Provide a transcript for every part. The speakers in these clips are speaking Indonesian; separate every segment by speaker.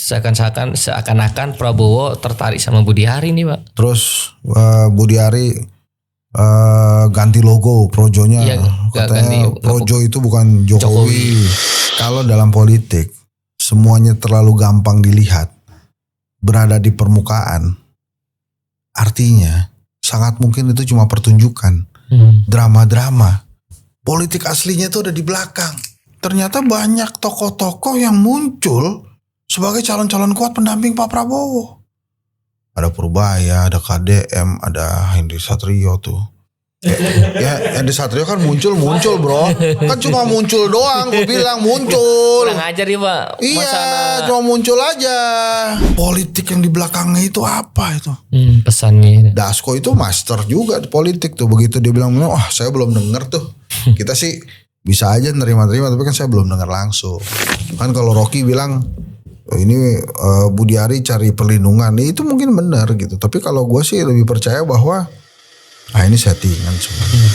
Speaker 1: seakan-akan Prabowo tertarik sama Budi Ari nih Pak.
Speaker 2: Terus Budi Ari ganti logo Projonya,
Speaker 1: Iya,
Speaker 2: katanya
Speaker 1: ganti,
Speaker 2: Projo itu bukan Jokowi. Kalau dalam politik semuanya terlalu gampang dilihat, berada di permukaan, artinya sangat mungkin itu cuma pertunjukan, drama-drama. Politik aslinya itu ada di belakang. Ternyata banyak tokoh-tokoh yang muncul sebagai calon-calon kuat pendamping Pak Prabowo. Ada Purbaya, ada KDM, ada Henry Satrio tuh. Ya Henry Satrio kan muncul bro. Kan cuma muncul doang, gue bilang muncul.
Speaker 1: Kurang ajar nih Pak.
Speaker 2: Iya, cuma muncul aja. Politik yang di belakangnya itu apa itu?
Speaker 1: Pesannya.
Speaker 2: Dasko itu master juga di politik tuh. Begitu dia bilang, wah saya belum denger tuh. Kita sih bisa aja nerima-nerima, tapi kan saya belum dengar langsung. Kan kalau Rocky bilang ini Budi Ari cari perlindungan, itu mungkin benar gitu. Tapi kalau gue sih lebih percaya bahwa ini settingan semuanya.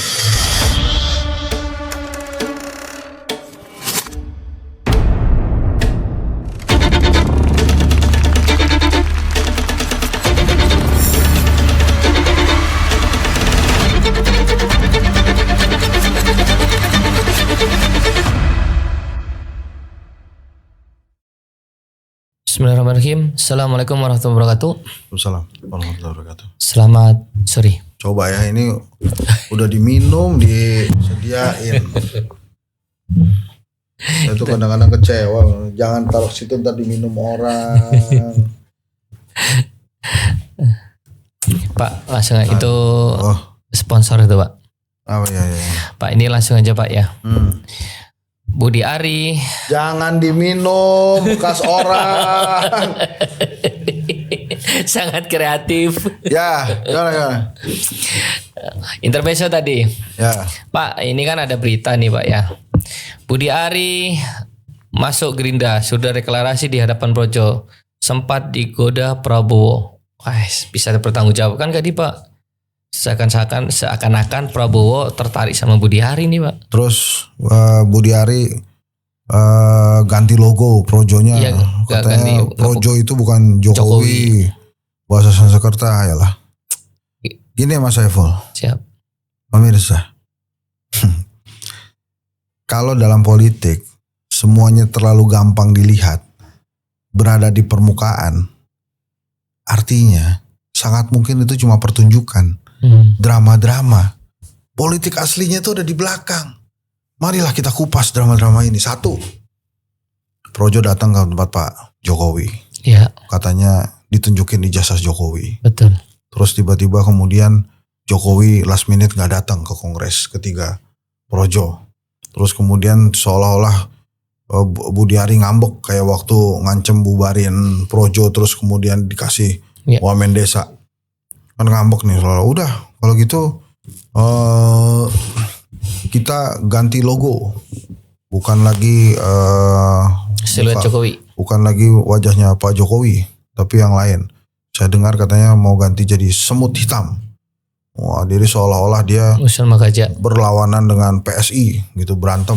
Speaker 1: Bismillahirrahmanirrahim. Assalamualaikum warahmatullahi wabarakatuh.
Speaker 2: Assalamualaikum warahmatullahi wabarakatuh.
Speaker 1: Selamat sore.
Speaker 2: Coba ya, ini udah diminum, disediain. Saya tuh kadang-kadang kecewa. Jangan taruh situ ntar diminum orang.
Speaker 1: Pak, langsung aja. Itu sponsor itu Pak.
Speaker 2: Oh ya.
Speaker 1: Pak, ini langsung aja Pak ya. Budi Ari.
Speaker 2: Jangan diminum bekas orang.
Speaker 1: Sangat kreatif.
Speaker 2: Ya, gimana?
Speaker 1: Intermezzo tadi.
Speaker 2: Ya.
Speaker 1: Pak, ini kan ada berita nih Pak ya. Budi Ari masuk Gerindra, sudah deklarasi di hadapan Projo. Sempat digoda Prabowo. Bisa dipertanggungjawabkan gak nih Pak? Seakan-akan Prabowo tertarik sama Budi Ari nih Pak.
Speaker 2: Terus Budi Ari ganti logo Projonya,
Speaker 1: iya,
Speaker 2: katanya Projo itu bukan Jokowi. Bahasa Sanskerta ya lah. Gini Mas Saiful.
Speaker 1: Siap.
Speaker 2: Pemirsa, kalau dalam politik semuanya terlalu gampang dilihat, berada di permukaan, artinya sangat mungkin itu cuma pertunjukan, drama-drama. Politik aslinya itu ada di belakang. Marilah kita kupas drama-drama ini. Satu, Projo datang ke tempat Pak Jokowi.
Speaker 1: Ya.
Speaker 2: Katanya ditunjukin ijazah Jokowi.
Speaker 1: Betul.
Speaker 2: Terus tiba-tiba kemudian Jokowi last minute gak datang ke kongres ketiga Projo. Terus kemudian seolah-olah Budi Ari ngambek kayak waktu ngancem bubarin Projo, terus kemudian dikasih wamen desa. Kan ngambek nih, seolah udah kalau gitu kita ganti logo, bukan lagi
Speaker 1: siluet Jokowi,
Speaker 2: bukan lagi wajahnya Pak Jokowi, tapi yang lain. Saya dengar katanya mau ganti jadi semut hitam. Wah, jadi seolah-olah dia berlawanan dengan PSI gitu, berantem.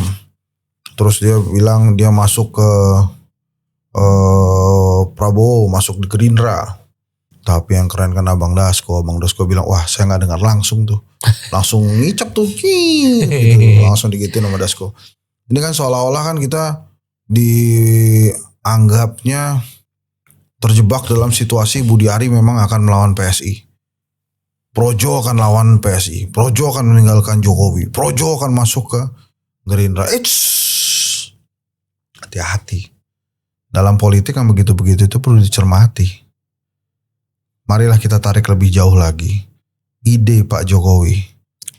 Speaker 2: Terus dia bilang dia masuk ke Prabowo, masuk di Gerindra. Tapi yang keren kan Abang Dasko bilang, wah saya gak dengar langsung tuh. Langsung ngicap tuh, gitu. Langsung digituin sama Dasko. Ini kan seolah-olah kan kita dianggapnya terjebak dalam situasi Budi Ari memang akan melawan PSI. Projo akan lawan PSI. Projo akan meninggalkan Jokowi. Projo akan masuk ke Gerindra. Hati-hati. Dalam politik yang begitu-begitu itu perlu dicermati. Marilah kita tarik lebih jauh lagi ide Pak Jokowi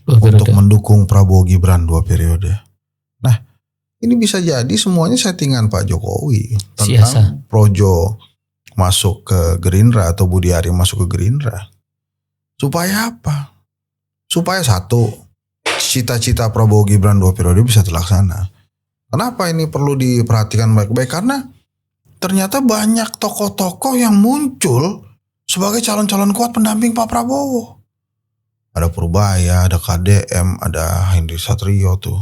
Speaker 2: untuk mendukung Prabowo Gibran 2 periode. Nah, ini bisa jadi semuanya settingan Pak Jokowi tentang Projo masuk ke Gerindra atau Budi Ari masuk ke Gerindra. Supaya apa? Supaya satu, cita-cita Prabowo Gibran 2 periode bisa terlaksana. Kenapa ini perlu diperhatikan baik-baik? Karena ternyata banyak tokoh-tokoh yang muncul sebagai calon-calon kuat pendamping Pak Prabowo. Ada Purbaya, ada KDM, ada Henry Satrio tuh.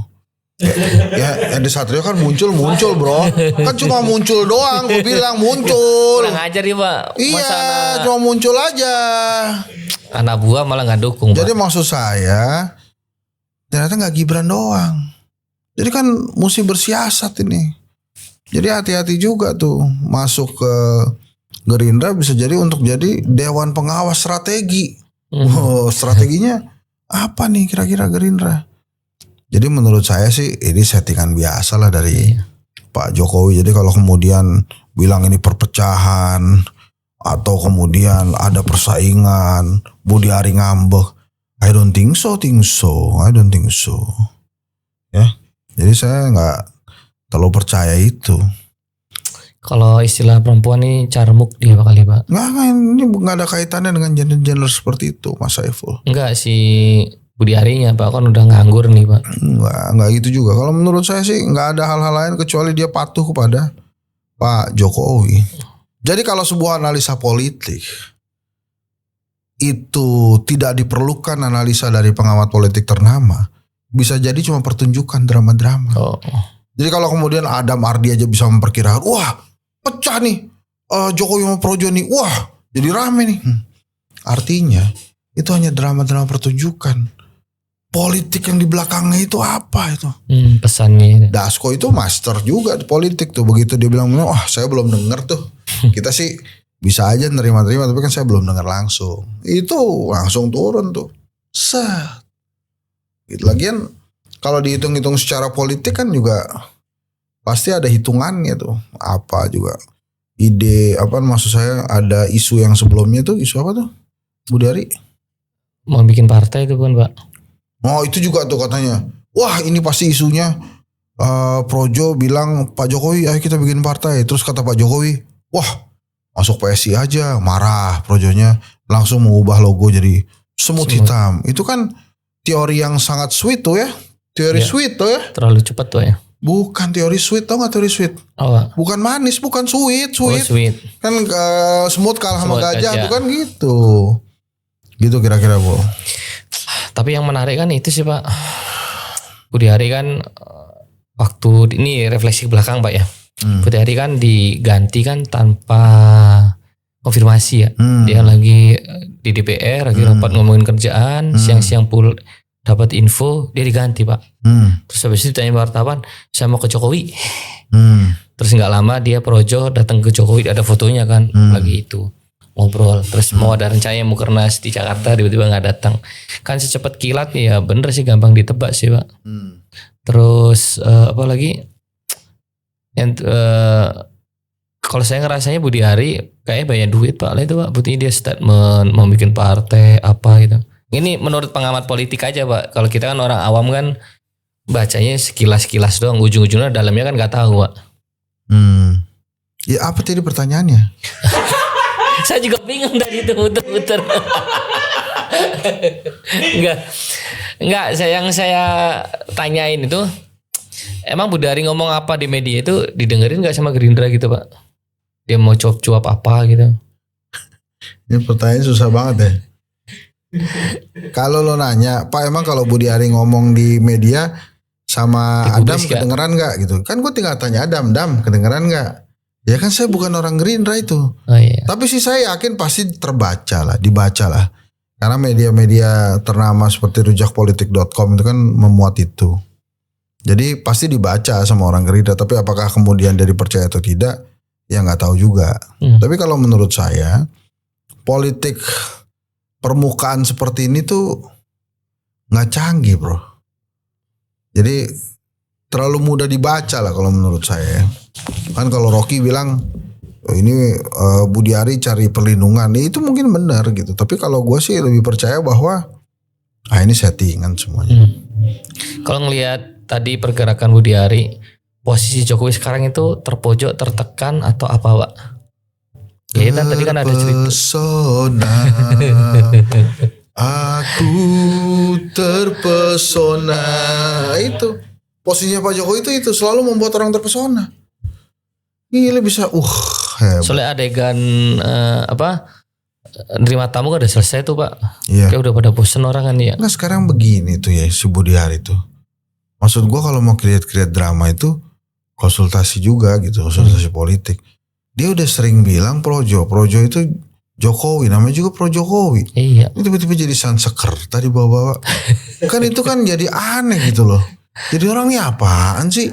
Speaker 2: Ya Hendy Satrio kan muncul bro. Kan cuma muncul doang, gue bilang muncul.
Speaker 1: Kurang ajar nih Pak.
Speaker 2: Iya, cuma muncul aja.
Speaker 1: Anak buah malah nggak dukung.
Speaker 2: Jadi
Speaker 1: Pak.
Speaker 2: maksud saya ternyata nggak Gibran doang. Jadi kan mesti bersiasat ini. Jadi hati-hati juga tuh masuk ke Gerindra bisa jadi untuk jadi Dewan Pengawas Strategi. Oh, strateginya apa nih kira-kira Gerindra? Jadi menurut saya sih ini settingan biasa lah dari Pak Jokowi. Jadi kalau kemudian bilang ini perpecahan atau kemudian ada persaingan, Budi Ari ngambek, I don't think so. Ya, jadi saya nggak terlalu percaya itu.
Speaker 1: Kalau istilah perempuan nih carmuk dia kali Pak.
Speaker 2: Nggak, ini nggak ada kaitannya dengan gender seperti itu, Mas Saiful.
Speaker 1: Enggak sih. Budi Arinya Pak kan udah nganggur nih Pak.
Speaker 2: Enggak gitu juga. Kalau menurut saya sih enggak ada hal-hal lain kecuali dia patuh kepada Pak Jokowi. Jadi kalau sebuah analisa politik itu tidak diperlukan analisa dari pengamat politik ternama, bisa jadi cuma pertunjukan drama-drama.
Speaker 1: Oh.
Speaker 2: Jadi kalau kemudian Adam Ardi aja bisa memperkirakan, wah pecah nih Jokowi sama Projo nih, wah jadi rame nih. Artinya itu hanya drama-drama pertunjukan. Politik yang di belakangnya itu apa itu?
Speaker 1: Pesannya.
Speaker 2: Dasko itu master juga di politik tuh. Begitu dia bilang, wah saya belum dengar tuh. Kita sih bisa aja nerima-terima, tapi kan saya belum dengar langsung. Itu langsung turun tuh. Set. Gitu. Lagian kalau dihitung-hitung secara politik kan juga pasti ada hitungannya tuh. Apa juga ide apa maksud saya ada isu yang sebelumnya tuh, isu apa tuh? Budi Ari
Speaker 1: Mau bikin partai itu kan Pak.
Speaker 2: Oh itu juga tuh katanya. Wah ini pasti isunya Projo bilang Pak Jokowi ayo kita bikin partai. Terus kata Pak Jokowi, wah masuk PSI aja. Marah Projonya langsung mengubah logo jadi semut hitam. Itu kan teori yang sangat sweet tuh ya. Teori sweet tuh ya.
Speaker 1: Terlalu cepat tuh ya.
Speaker 2: Bukan teori sweet, tau gak teori sweet?
Speaker 1: Oh.
Speaker 2: Bukan manis, bukan sweet.
Speaker 1: Oh, sweet.
Speaker 2: Kan semut kalah sama gajah. Bukan gitu. Gitu kira-kira Bu.
Speaker 1: Tapi yang menarik kan itu sih Pak. Budi Ari kan waktu ini refleksi belakang Pak ya. Budi Ari kan diganti kan tanpa konfirmasi ya. Dia lagi di DPR lagi rapat ngomongin kerjaan, siang-siang pul dapat info dia diganti Pak. Terus habis itu ditanya wartawan, saya mau ke Jokowi. Terus nggak lama dia Projo datang ke Jokowi, ada fotonya kan lagi itu. Ngobrol terus mau ada rencana mau kernas di Jakarta tiba-tiba nggak datang kan secepat kilat ya bener sih gampang ditebak sih Pak. Terus apa lagi yang kalau saya ngerasanya Budi Ari kayaknya banyak duit Pak lah itu Pak buktinya dia statement mau bikin partai apa gitu. Ini menurut pengamat politik aja Pak. Kalau kita kan orang awam kan bacanya sekilas-kilas doang, ujung-ujungnya dalamnya kan nggak tahu Pak.
Speaker 2: Ya apa tadi pertanyaannya?
Speaker 1: Saya juga bingung dari itu muter-muter. Enggak, yang saya tanyain itu emang Budi Ari ngomong apa di media itu didengerin nggak sama Gerindra gitu Pak? Dia mau cuap-cuap apa gitu?
Speaker 2: Ini pertanyaan susah banget ya. Kalau lo nanya, Pak emang kalau Budi Ari ngomong di media sama Adam kedengeran nggak gitu? Kan gue tinggal tanya Adam kedengeran nggak? Ya kan saya bukan orang Gerindra itu.
Speaker 1: Oh, iya.
Speaker 2: Tapi sih saya yakin pasti dibaca lah. Karena media-media ternama seperti rujakpolitik.com itu kan memuat itu. Jadi pasti dibaca sama orang Gerindra. Tapi apakah kemudian dia dipercaya atau tidak, ya nggak tahu juga. Tapi kalau menurut saya, politik permukaan seperti ini tuh nggak canggih bro. Jadi terlalu mudah dibaca lah kalau menurut saya. Kan kalau Rocky bilang ini Budi Ari cari perlindungan, itu mungkin benar gitu. Tapi kalau gue sih lebih percaya bahwa ini settingan semuanya.
Speaker 1: Kalau ngelihat tadi pergerakan Budi Ari, posisi Jokowi sekarang itu terpojok, tertekan atau apa Pak? Ya kan tadi kan ada cerita.
Speaker 2: Terpesona, aku terpesona. Itu posisinya Pak Jokowi itu selalu membuat orang terpesona. Gila bisa hebat.
Speaker 1: Soalnya adegan nerima tamu kan udah selesai tuh Pak.
Speaker 2: Iya.
Speaker 1: Kayak udah pada bosen orang kan ya.
Speaker 2: Nah sekarang begini tuh ya si Budi Ari tuh. Maksud gue kalau mau create drama itu konsultasi juga gitu, konsultasi politik. Dia udah sering bilang projo itu Jokowi, namanya juga pro Jokowi.
Speaker 1: Iya.
Speaker 2: Ini tiba-tiba jadi sanseker tadi bawa-bawa. Kan itu kan jadi aneh gitu loh. Jadi orang ini apaan sih?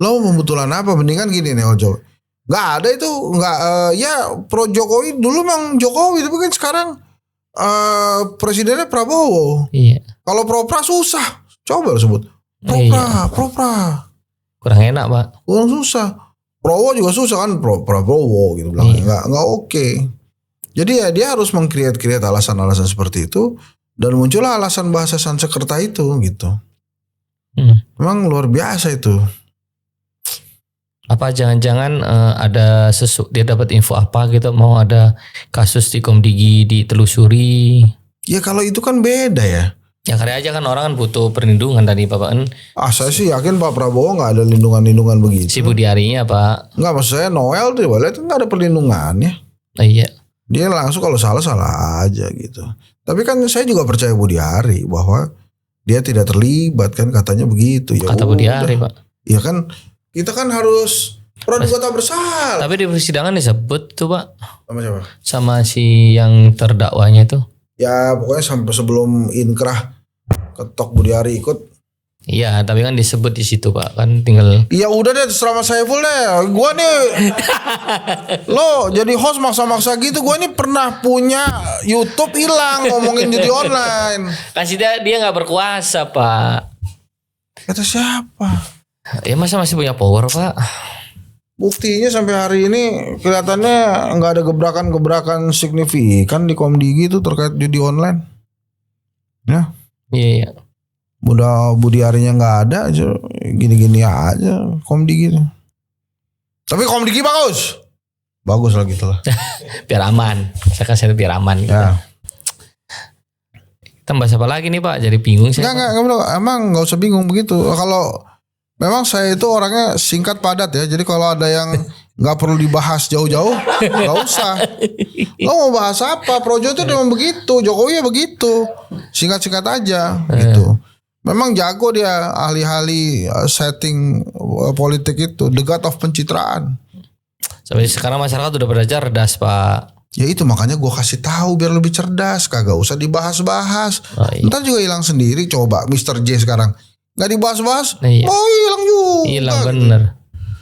Speaker 2: Lo membetulan apa? Mendingan gini nih Ojo. Gak ada itu, ya pro Jokowi dulu memang Jokowi, tapi kan sekarang presidennya Prabowo.
Speaker 1: Iya.
Speaker 2: Kalau pro-pra susah. Coba lo sebut. Pro-pra.
Speaker 1: Kurang enak Pak.
Speaker 2: Kurang susah. Prabowo juga susah kan, Prabowo gitu bilang.
Speaker 1: Iya.
Speaker 2: Nggak oke. Jadi ya dia harus meng-create alasan-alasan seperti itu. Dan muncullah alasan bahasa Sansekerta itu gitu. Memang luar biasa itu.
Speaker 1: Apa jangan-jangan ada dia dapat info apa gitu, mau ada kasus di Komdigi ditelusuri?
Speaker 2: Ya kalau itu kan beda ya.
Speaker 1: Ya kali aja kan orang kan butuh perlindungan tadi Bapak kan.
Speaker 2: Saya sih yakin Pak Prabowo nggak ada lindungan begitu.
Speaker 1: Si Budi Arinya Pak.
Speaker 2: Nggak, maksud saya Noel tuh itu nggak ada perlindungannya.
Speaker 1: Iya. Dia
Speaker 2: langsung kalau salah aja gitu. Tapi kan saya juga percaya Budi Ari bahwa dia tidak terlibat kan, katanya begitu. Ya
Speaker 1: kata Budi Ari Pak.
Speaker 2: Iya kan. Kita kan harus praduga tak bersalah.
Speaker 1: Tapi di persidangan disebut tuh Pak.
Speaker 2: Sama siapa?
Speaker 1: Sama si yang terdakwanya itu.
Speaker 2: Ya pokoknya sampai sebelum inkrah ketok Budi Ari ikut.
Speaker 1: Iya, tapi kan disebut di situ Pak, kan tinggal.
Speaker 2: Iya udah deh, terserah Mas Saiful deh. Gua nih, lo jadi host maksa-maksa gitu. Gua nih pernah punya YouTube hilang ngomongin judi online.
Speaker 1: Kasih dia nggak berkuasa Pak.
Speaker 2: Kata siapa?
Speaker 1: Ya masa masih punya power Pak?
Speaker 2: Buktinya sampai hari ini kelihatannya nggak ada gebrakan-gebrakan signifikan di Komdigi itu terkait judi online. Ya.
Speaker 1: Iya.
Speaker 2: Mudah Budi Arinya nggak ada aja, gini-gini aja Komdigi itu. Tapi Komdigi bagus lah gitu lah.
Speaker 1: Biar aman. Saya kasih biar aman. Gitu.
Speaker 2: Ya.
Speaker 1: Kita bahas apa lagi nih Pak? Jadi bingung saya.
Speaker 2: Enggak, emang nggak usah bingung begitu. Kalau memang saya itu orangnya singkat padat ya. Jadi kalau ada yang nggak perlu dibahas jauh-jauh, nggak usah. Lo mau bahas apa? Projo itu memang begitu. Jokowi ya begitu. Singkat-singkat aja gitu. Memang jago dia, ahli-ahli setting politik itu. The God of pencitraan.
Speaker 1: Sampai sekarang masyarakat udah pada cerdas Pak.
Speaker 2: Ya itu makanya gue kasih tahu biar lebih cerdas. Kagak usah dibahas-bahas. Ntar juga hilang sendiri. Coba Mr. J sekarang nggak dibahas-bahas, hilang juga.
Speaker 1: Hilang bener.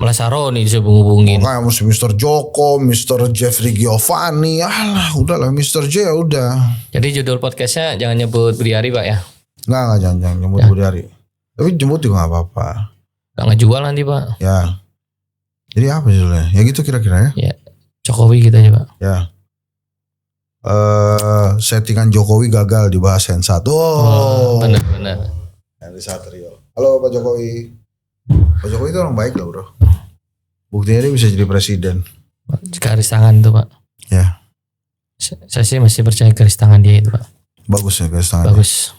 Speaker 1: Malah Saroni dihubung-hubungin.
Speaker 2: Kayak mesti Mr. Joko, Mr. Jeffrey Giovanni, alah udahlah Mr. J ya udah.
Speaker 1: Jadi judul podcastnya jangan nyebut Budi Ari Pak ya?
Speaker 2: Nggak jangan nyebut Budi Ari. Tapi jemput juga nggak apa-apa.
Speaker 1: Nggak ngejual nanti Pak.
Speaker 2: Ya. Jadi apa judulnya? Ya gitu kira-kira ya.
Speaker 1: Ya. Jokowi gitu aja Pak.
Speaker 2: Ya. Settingan Jokowi gagal dibahas Sensat.
Speaker 1: Bener.
Speaker 2: Henry Satrio. Halo Pak Jokowi. Pak Jokowi itu orang baik loh bro. Buktinya dia bisa jadi presiden.
Speaker 1: Garis tangan tuh Pak.
Speaker 2: Ya.
Speaker 1: Saya sih masih percaya garis tangan dia itu Pak.
Speaker 2: Bagus ya garis tangan.
Speaker 1: Bagus.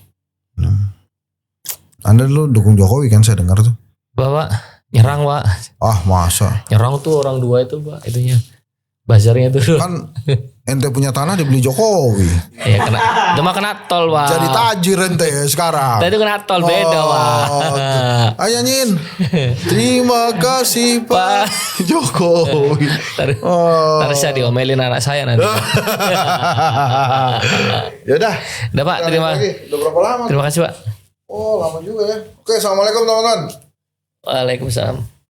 Speaker 2: Anda dulu dukung Jokowi kan saya dengar tuh.
Speaker 1: Bapak nyerang Pak.
Speaker 2: Ah masa.
Speaker 1: Nyerang tuh orang dua itu Pak. Itunya. Bazarnya tuh.
Speaker 2: Kan ente punya tanah dibeli Jokowi.
Speaker 1: Ya kena tol Pak.
Speaker 2: Jadi tajir ente sekarang.
Speaker 1: Tadi kena tol beda Pak.
Speaker 2: Ayo nyin. Terima kasih Pak Jokowi.
Speaker 1: Terus saya diomelin anak saya nanti.
Speaker 2: Yaudah.
Speaker 1: Udah Pak, terima kasih.
Speaker 2: Udah berapa lama?
Speaker 1: Terima kasih Pak.
Speaker 2: Oh lama juga ya. Oke, assalamualaikum teman-teman.
Speaker 1: Waalaikumsalam.